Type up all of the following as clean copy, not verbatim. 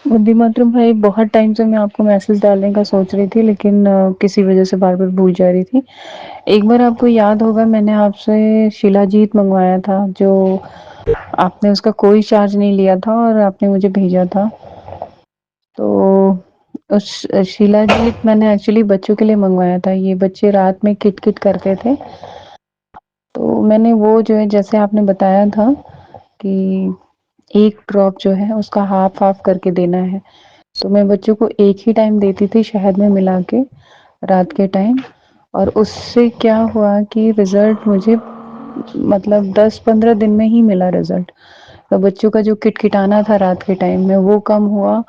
वंदे मातरम भाई, बहुत टाइम से मैं आपको मैसेज डालने का सोच रही थी, लेकिन किसी वजह से बार-बार भूल जा रही थी। एक बार आपको याद होगा, मैंने आपसे शिलाजीत मँगवाया था, जो आपने उसका कोई चार्ज नहीं लिया था और आपने मुझे भेजा था। तो उस शिलाजीत मैंने एक्चुअली बच्चों के लिए मँगवाया था। ये बच्चे रात में किट-किट करते थे। तो मैंने वो जो है, जैसे आपने बताया था कि 1 ड्रॉप जो है उसका हाफ-हाफ करके देना है। तो मैं बच्चों को एक ही टाइम देती थी शहद में मिला के, रात के टाइम। और उससे क्या हुआ कि रिज़ल्ट मुझे मतलब 10-15 दिन में ही मिला रिज़ल्ट। तो बच्चों का जो किटकिटाना था रात के टाइम में, वो कम हुआ,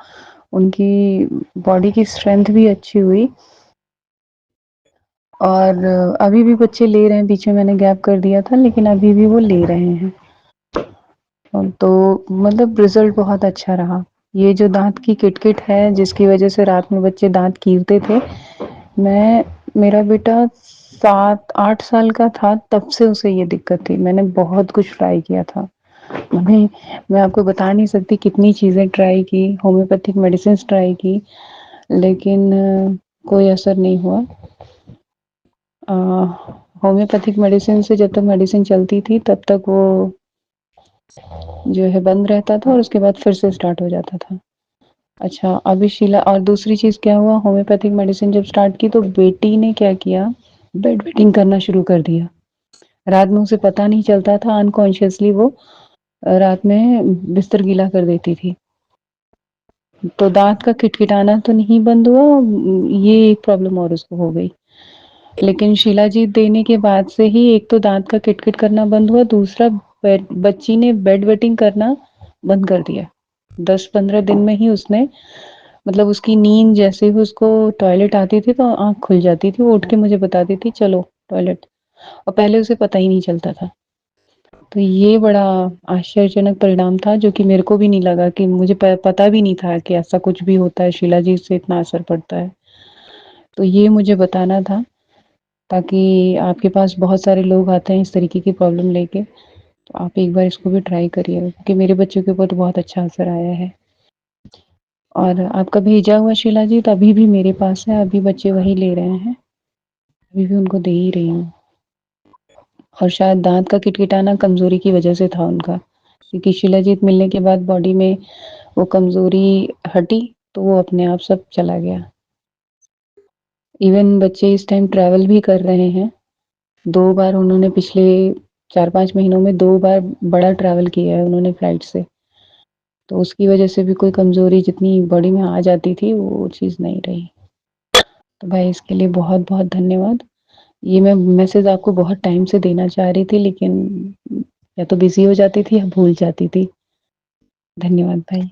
उनकी बॉडी की स्ट्रेंथ भी अच्छी हुई। और अभी भी बच्चे ले रहे हैं, बीच में मैंने गैप कर दिया था, लेकिन अभी भी वो ले रहे हैं। तो मतलब रिज़ल्ट बहुत अच्छा रहा। ये जो दाँत की किट-किट है, जिसकी वज़ह से रात में बच्चे दाँत कीरते थे, मेरा बेटा 7-8 साल का था, तब से उसे ये दिक्कत थी। मैंने बहुत कुछ ट्राई किया था। मैं आपको बता नहीं सकती कितनी चीज़ें ट्राई की, होम्योपैथिक मेडिसिन्स ट्राई की, लेकिन कोई असर नहीं हुआ। अ, होम्योपैथिक मेडिसिन से जब तक मेडिसिन चलती थी, तब तक वो जो है बंद रहता था और उसके बाद फिर से स्टार्ट हो जाता था। अच्छा, अभी शीला और दूसरी चीज़ क्या हुआ, होम्योपैथिक मेडिसिन जब स्टार्ट की तो बेटी ने क्या किया, बेड वेटिंग करना शुरू कर दिया। रात में उसे पता नहीं चलता था, अनकॉन्शियसली वो रात में बिस्तर गीला कर देती थी। तो दाँत का किटकिटाना तो नहीं बंद हुआ, ये एक प्रॉब्लम और उसको हो गई। लेकिन शिलाजीत देने के बाद से ही एक तो दाँत का किट-किट करना बंद हुआ, दूसरा बच्ची ने बेड वेटिंग करना बंद कर दिया। 10-15 दिन में ही उसने मतलब उसकी नींद जैसे ही उसको टॉयलेट आती थी तो आँख खुल जाती थी, वो उठ के मुझे बताती थी चलो टॉयलेट, और पहले उसे पता ही नहीं चलता था। तो ये बड़ा आश्चर्यजनक परिणाम था, जो कि मेरे को भी नहीं लगा कि मुझे पता भी नहीं था कि ऐसा कुछ भी होता है, शिलाजीत से इतना असर पड़ता है। तो ये मुझे बताना था, ताकि आपके पास बहुत सारे लोग आते हैं इस तरीके की प्रॉब्लम लेके, तो आप एक बार इसको भी ट्राई करिएगा, क्योंकि मेरे बच्चों के ऊपर तो बहुत अच्छा असर आया है। और आपका भेजा हुआ शिलाजीत अभी भी मेरे पास है, अभी बच्चे वही ले रहे हैं, अभी भी उनको दे ही रही हूँ। और शायद दाँत का किटकिटाना कमज़ोरी की वजह से था उनका, क्योंकि शिलाजीत मिलने के बाद बॉडी में वो कमज़ोरी हटी, तो वो अपने आप सब चला गया। इवन बच्चे इस टाइम ट्रैवल भी कर रहे हैं। 2 बार उन्होंने पिछले 4-5 महीनों में 2 बार बड़ा ट्रैवल किया है उन्होंने फ्लाइट से। तो उसकी वजह से भी कोई कमज़ोरी जितनी बॉडी में आ जाती थी, वो चीज़ नहीं रही। तो भाई इसके लिए बहुत-बहुत धन्यवाद। ये मैं मैसेज आपको बहुत टाइम से देना चाह रही थी, लेकिन या तो बिज़ी हो जाती थी या भूल जाती थी। धन्यवाद भाई।